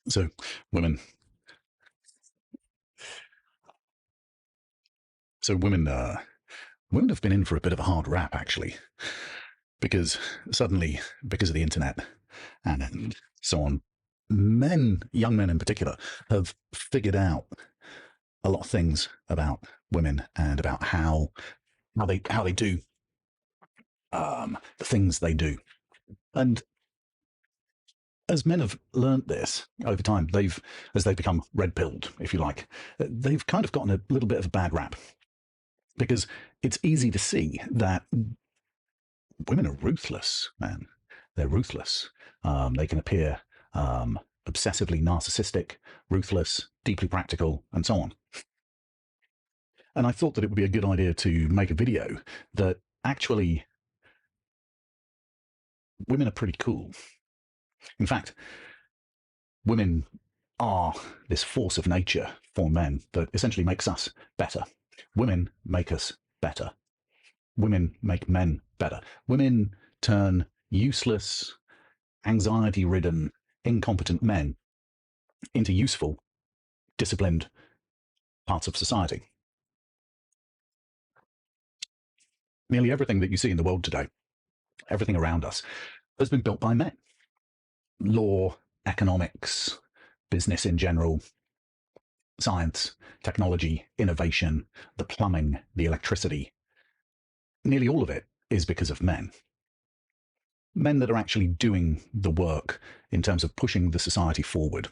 So women, so women have been in for a bit of a hard rap actually, because suddenly, because of the internet and so on, young men in particular, have figured out a lot of things about women and about how they do the things they do. And as men have learnt this over time, as they've become red pilled, if you like, they've kind of gotten a little bit of a bad rap because it's easy to see that women are ruthless, man. They're ruthless. They can appear obsessively narcissistic, ruthless, deeply practical, and so on. And I thought that it would be a good idea to make a video that actually women are pretty cool. In fact, women are this force of nature for men that essentially makes us better. Women make us better. Women make men better. Women turn useless, anxiety ridden, incompetent men into useful, disciplined parts of society. Nearly everything that you see in the world today, everything around us, has been built by men. Law, economics, business in general, science, technology, innovation, the plumbing, the electricity. Nearly all of it is because of men. Men that are actually doing the work in terms of pushing the society forward.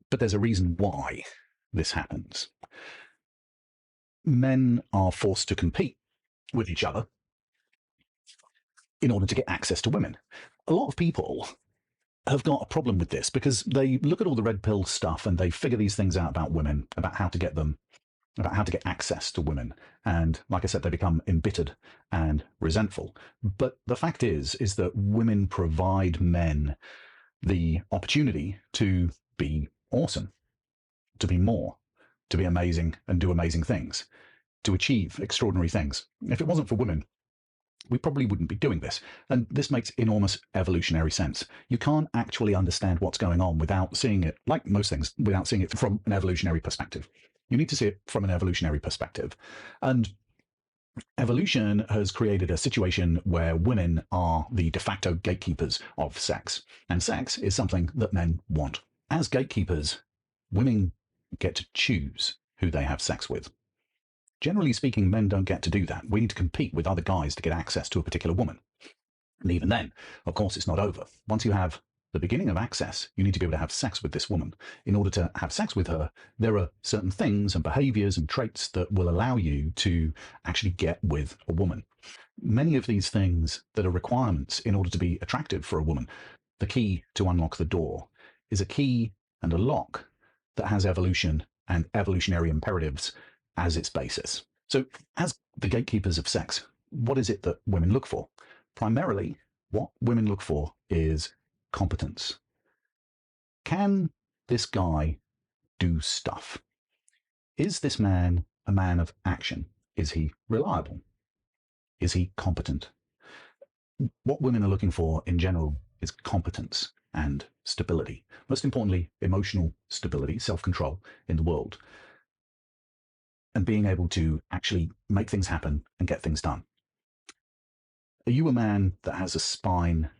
But there's a reason why this happens. Men are forced to compete with each other in order to get access to women. A lot of people have got a problem with this because they look at all the red pill stuff and they figure these things out about women, about how to get them, about how to get access to women. And like I said, they become embittered and resentful. But the fact is that women provide men the opportunity to be awesome, to be more, to be amazing and do amazing things, to achieve extraordinary things. If it wasn't for women, we probably wouldn't be doing this. And this makes enormous evolutionary sense. You can't actually understand what's going on without seeing it, like most things, without seeing it from an evolutionary perspective. You need to see it from an evolutionary perspective. And evolution has created a situation where women are the de facto gatekeepers of sex. And sex is something that men want. As gatekeepers, women get to choose who they have sex with. Generally speaking, men don't get to do that. We need to compete with other guys to get access to a particular woman. And even then, of course, it's not over. Once you have the beginning of access, you need to be able to have sex with this woman. In order to have sex with her, there are certain things and behaviors and traits that will allow you to actually get with a woman. Many of these things that are requirements in order to be attractive for a woman, the key to unlock the door, is a key and a lock that has evolution and evolutionary imperatives as its basis. So, as the gatekeepers of sex, what is it that women look for? Primarily, what women look for is competence. Can this guy do stuff? Is this man a man of action? Is he reliable? Is he competent? What women are looking for in general is competence and stability. Most importantly, emotional stability, self-control in the world, and being able to actually make things happen and get things done. Are you a man that has a spine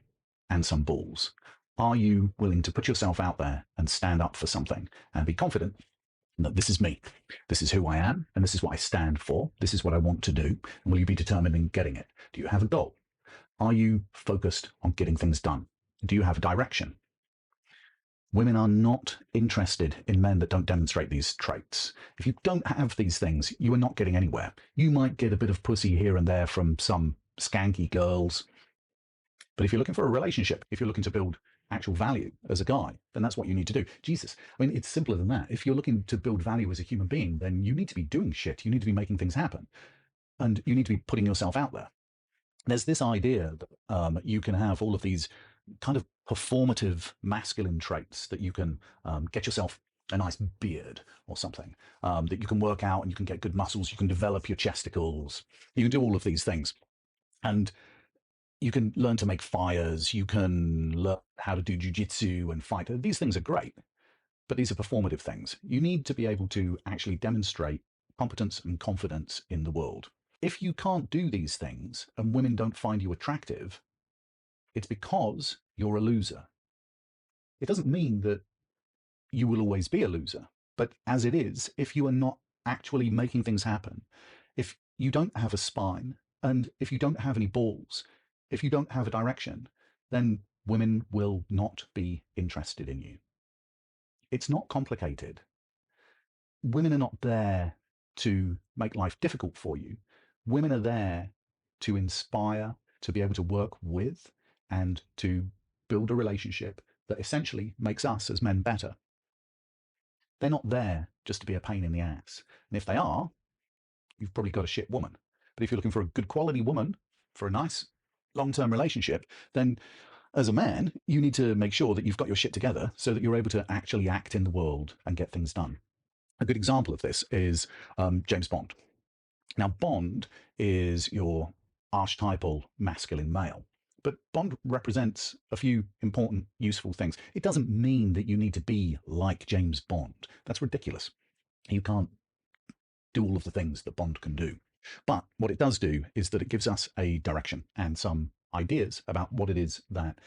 and some balls? Are you willing to put yourself out there and stand up for something and be confident that this is me, this is who I am, and this is what I stand for, this is what I want to do, and will you be determined in getting it? Do you have a goal? Are you focused on getting things done? Do you have a direction? Women are not interested in men that don't demonstrate these traits. If you don't have these things, you are not getting anywhere. You might get a bit of pussy here and there from some skanky girls. But if you're looking for a relationship, if you're looking to build actual value as a guy, then that's what you need to do. Jesus. I mean, it's simpler than that. If you're looking to build value as a human being, then you need to be doing shit. You need to be making things happen. And you need to be putting yourself out there. There's this idea that you can have all of these kind of performative masculine traits, that you can get yourself a nice beard or something, that you can work out and you can get good muscles, you can develop your chesticles, you can do all of these things. And You can learn to make fires. You can learn how to do jujitsu and fight. These things are great, but these are performative things. You need to be able to actually demonstrate competence and confidence in the world. If you can't do these things and women don't find you attractive, it's because you're a loser. It doesn't mean that you will always be a loser, but as it is, if you are not actually making things happen, if you don't have a spine, and if you don't have any balls, if you don't have a direction, then women will not be interested in you. It's not complicated. Women are not there to make life difficult for you. Women are there to inspire, to be able to work with, and to build a relationship that essentially makes us as men better. They're not there just to be a pain in the ass. And if they are, you've probably got a shit woman. But if you're looking for a good quality woman for a nice long-term relationship, then as a man, you need to make sure that you've got your shit together so that you're able to actually act in the world and get things done. A good example of this is James Bond. Now, Bond is your archetypal masculine male, but Bond represents a few important, useful things. It doesn't mean that you need to be like James Bond. That's ridiculous. You can't do all of the things that Bond can do. But what it does do is that it gives us a direction and some ideas about what it is that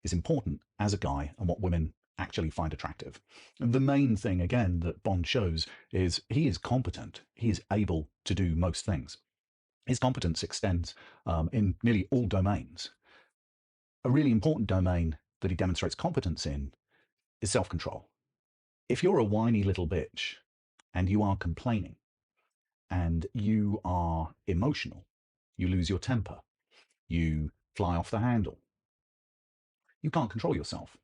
is important as a guy and what women actually find attractive. The main thing, again, that Bond shows is he is competent. He is able to do most things. His competence extends in nearly all domains. A really important domain that he demonstrates competence in is self-control. If you're a whiny little bitch and you are complaining and you are emotional, you lose your temper, you fly off the handle, you can't control yourself.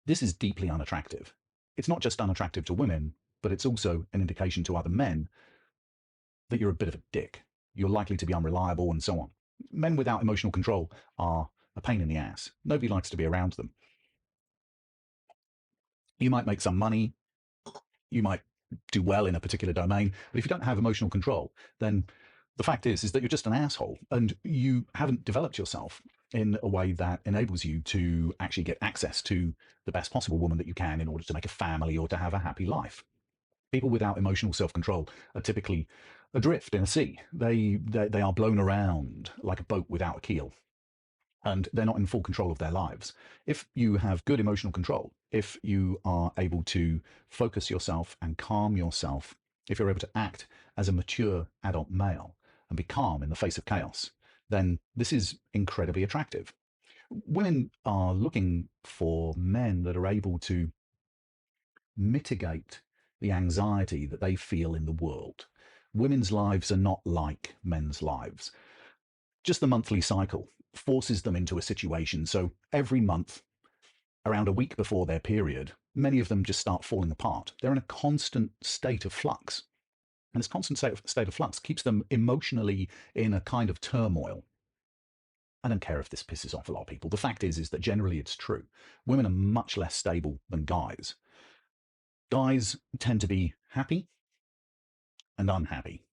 This is deeply unattractive. It's not just unattractive to women, but it's also an indication to other men that you're a bit of a dick. You're likely to be unreliable and so on. Men without emotional control are a pain in the ass. Nobody likes to be around them. You might make some money, you might do well in a particular domain, but if you don't have emotional control, then the fact is that you're just an asshole and you haven't developed yourself in a way that enables you to actually get access to the best possible woman that you can in order to make a family or to have a happy life. People without emotional self-control are typically adrift in a sea. They are blown around like a boat without a keel, and they're not in full control of their lives. If you have good emotional control, if you are able to focus yourself and calm yourself, if you're able to act as a mature adult male and be calm in the face of chaos, then this is incredibly attractive. Women are looking for men that are able to mitigate the anxiety that they feel in the world. Women's lives are not like men's lives. Just the monthly cycle forces them into a situation. So every month, around a week before their period, many of them just start falling apart. They're in a constant state of flux. And this constant state of flux keeps them emotionally in a kind of turmoil. I don't care if this pisses off a lot of people. The fact is that generally it's true. Women are much less stable than guys. Guys tend to be happy and unhappy.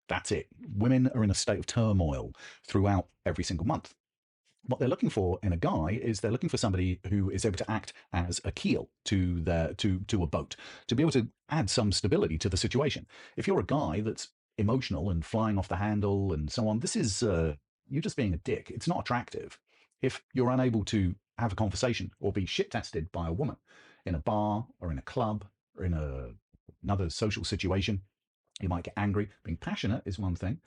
That's it. Women are in a state of turmoil throughout every single month. What they're looking for in a guy is they're looking for somebody who is able to act as a keel to a boat, to be able to add some stability to the situation. If you're a guy that's emotional and flying off the handle and so on, this is you're just being a dick. It's not attractive. If you're unable to have a conversation or be shit tested by a woman in a bar or in a club or in another social situation, you might get angry. Being passionate is one thing.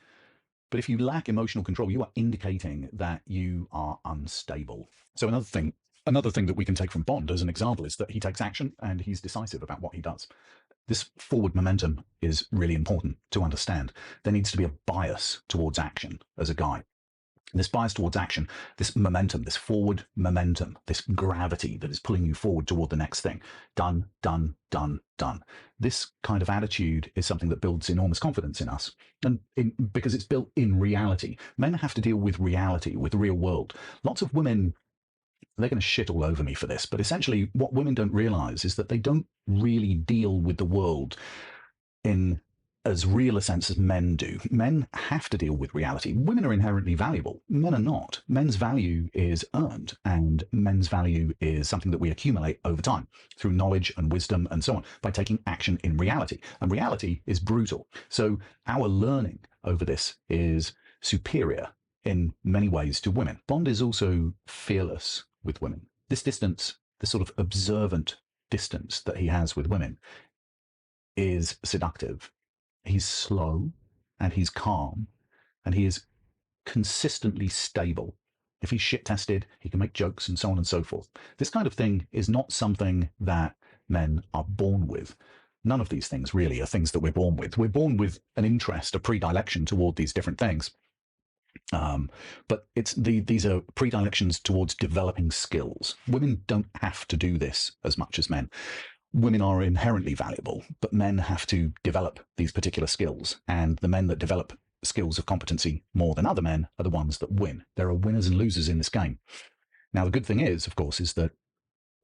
But if you lack emotional control, you are indicating that you are unstable. So another thing that we can take from Bond as an example is that he takes action and he's decisive about what he does. This forward momentum is really important to understand. There needs to be a bias towards action as a guy. This bias towards action, this momentum, this forward momentum, this gravity that is pulling you forward toward the next thing. Done, done, done, done. This kind of attitude is something that builds enormous confidence in us. And because it's built in reality. Men have to deal with reality, with the real world. Lots of women, they're going to shit all over me for this, but essentially what women don't realize is that they don't really deal with the world in as real a sense as men do. Men have to deal with reality. Women are inherently valuable. Men are not. Men's value is earned, and men's value is something that we accumulate over time through knowledge and wisdom and so on by taking action in reality. And reality is brutal. So our learning over this is superior in many ways to women. Bond is also fearless with women. This distance, this sort of observant distance that he has with women, is seductive. He's slow and he's calm and he is consistently stable. If he's shit tested, he can make jokes and so on and so forth. This kind of thing is not something that men are born with. None of these things really are things that we're born with. We're born with an interest, a predilection toward these different things. But these are predilections towards developing skills. Women don't have to do this as much as men. Women are inherently valuable, but men have to develop these particular skills. And the men that develop skills of competency more than other men are the ones that win. There are winners and losers in this game. Now, the good thing is, of course, is that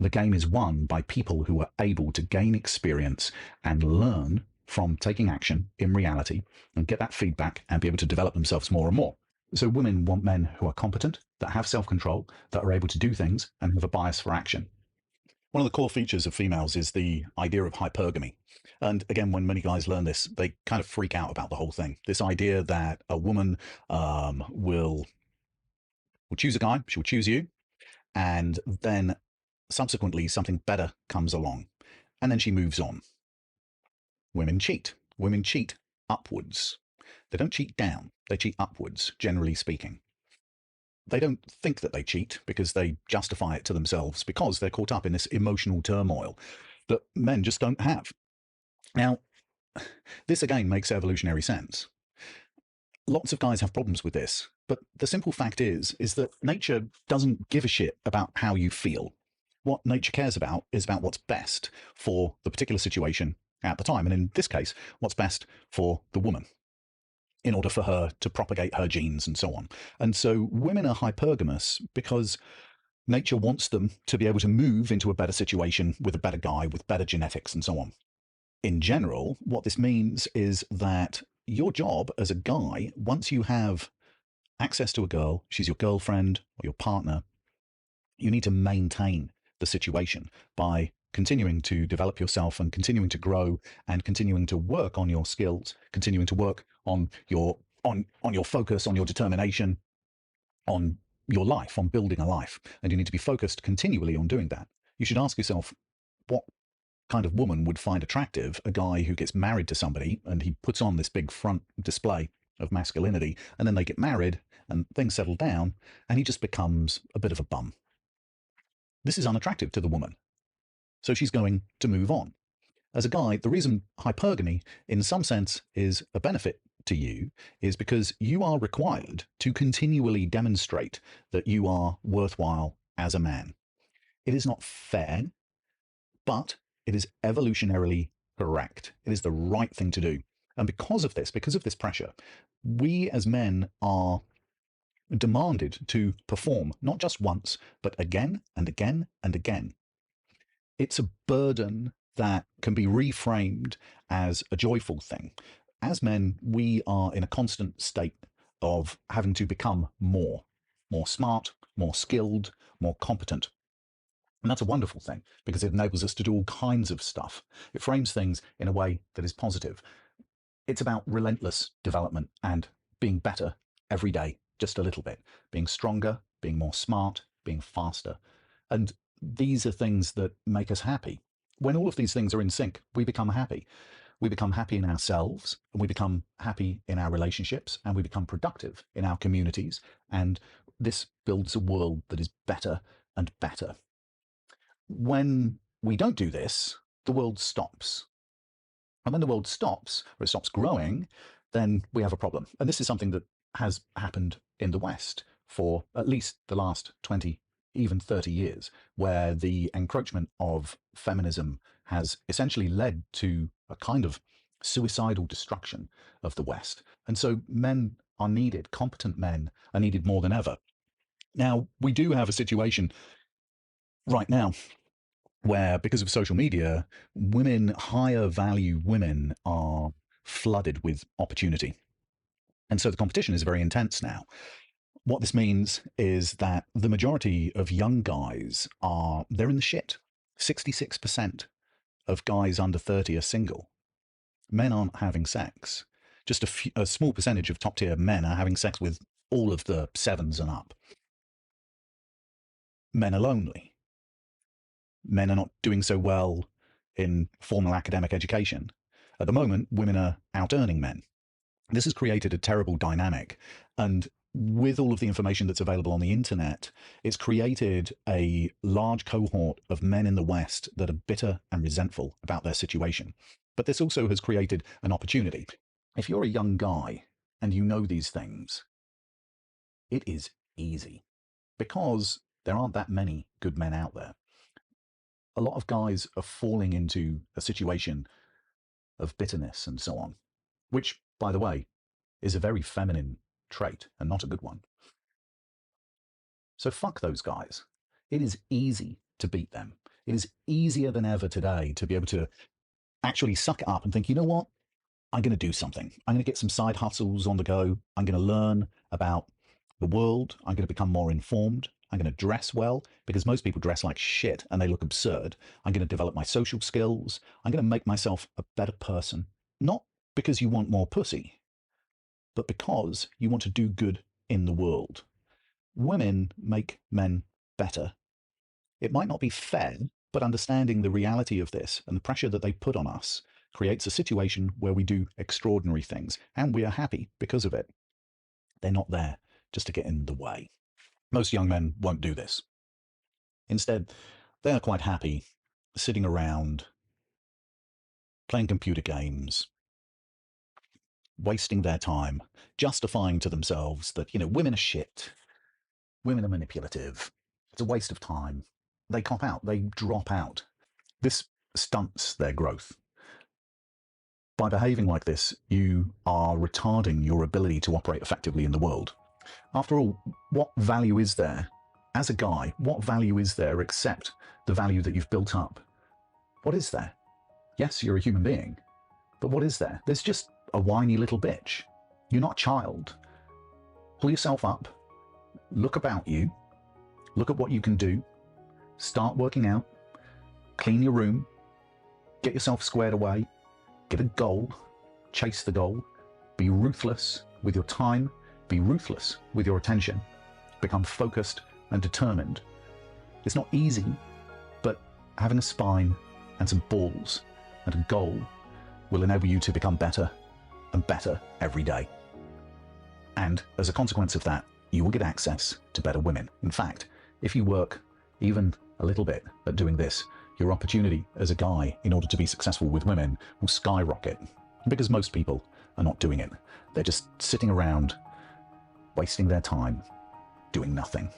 the game is won by people who are able to gain experience and learn from taking action in reality and get that feedback and be able to develop themselves more and more. So women want men who are competent, that have self-control, that are able to do things and have a bias for action. One of the core features of females is the idea of hypergamy. And again, when many guys learn this, they kind of freak out about the whole thing. This idea that a woman will choose a guy, she'll choose you, and then subsequently something better comes along, and then she moves on. Women cheat. Women cheat upwards. They don't cheat down, they cheat upwards, generally speaking. They don't think that they cheat because they justify it to themselves because they're caught up in this emotional turmoil that men just don't have. Now, this again makes evolutionary sense. Lots of guys have problems with this, but the simple fact is that nature doesn't give a shit about how you feel. What nature cares about is about what's best for the particular situation at the time. And in this case, what's best for the woman, in order for her to propagate her genes and so on. And so women are hypergamous because nature wants them to be able to move into a better situation with a better guy, with better genetics and so on. In general, what this means is that your job as a guy, once you have access to a girl, she's your girlfriend or your partner, you need to maintain the situation by continuing to develop yourself and continuing to grow and continuing to work on your skills, continuing to work on your focus, on your determination, on your life, on building a life. And you need to be focused continually on doing that. You should ask yourself, what kind of woman would find attractive a guy who gets married to somebody and he puts on this big front display of masculinity, and then they get married and things settle down and he just becomes a bit of a bum? This is unattractive to the woman. So she's going to move on. As a guy, the reason hypergamy, in some sense, is a benefit to you is because you are required to continually demonstrate that you are worthwhile as a man. It is not fair, but it is evolutionarily correct. It is the right thing to do. And because of this pressure, we as men are demanded to perform not just once, but again and again and again. It's a burden that can be reframed as a joyful thing. As men, we are in a constant state of having to become more smart, more skilled, more competent. And that's a wonderful thing because it enables us to do all kinds of stuff. It frames things in a way that is positive. It's about relentless development and being better every day, just a little bit, being stronger, being more smart, being faster. And these are things that make us happy. When all of these things are in sync, we become happy. We become happy in ourselves, and we become happy in our relationships, and we become productive in our communities. And this builds a world that is better and better. When we don't do this, the world stops. And when the world stops, or it stops growing, then we have a problem. And this is something that has happened in the West for at least the last 20, even 30 years, where the encroachment of feminism has essentially led to a kind of suicidal destruction of the West. And so men are needed, competent men are needed more than ever. Now, we do have a situation right now where, because of social media, higher value women are flooded with opportunity. And so the competition is very intense now. What this means is that the majority of young guys they're in the shit. 66% of guys under 30 are single. Men aren't having sex. Just a small percentage of top tier men are having sex with all of the sevens and up. Men are lonely. Men are not doing so well in formal academic education. At the moment, women are out earning men. This has created a terrible dynamic. And with all of the information that's available on the internet, it's created a large cohort of men in the West that are bitter and resentful about their situation. But this also has created an opportunity. If you're a young guy and you know these things, it is easy because there aren't that many good men out there. A lot of guys are falling into a situation of bitterness and so on, which, by the way, is a very feminine trait and not a good one. So fuck those guys. It is easy to beat them. It is easier than ever today to be able to actually suck it up and think, you know what? I'm going to do something. I'm going to get some side hustles on the go. I'm going to learn about the world. I'm going to become more informed. I'm going to dress well because most people dress like shit and they look absurd. I'm going to develop my social skills. I'm going to make myself a better person. Not because you want more pussy, but because you want to do good in the world. Women make men better. It might not be fair, but understanding the reality of this and the pressure that they put on us creates a situation where we do extraordinary things and we are happy because of it. They're not there just to get in the way. Most young men won't do this. Instead, they are quite happy sitting around, playing computer games, wasting their time, justifying to themselves that, women are shit, women are manipulative, it's a waste of time. They cop out, they drop out. This stunts their growth. By behaving like this, you are retarding your ability to operate effectively in the world. After all, what value is there? As a guy, what value is there except the value that you've built up? What is there? Yes, you're a human being, but what is there? There's just a whiny little bitch. You're not a child. Pull yourself up, look about you, look at what you can do, start working out, clean your room, get yourself squared away, get a goal, chase the goal, be ruthless with your time, be ruthless with your attention, become focused and determined. It's not easy, but having a spine and some balls and a goal will enable you to become better and better every day. And as a consequence of that, you will get access to better women. In fact, if you work even a little bit at doing this, your opportunity as a guy in order to be successful with women will skyrocket because most people are not doing it. They're just sitting around wasting their time doing nothing.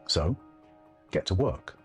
So, get to work.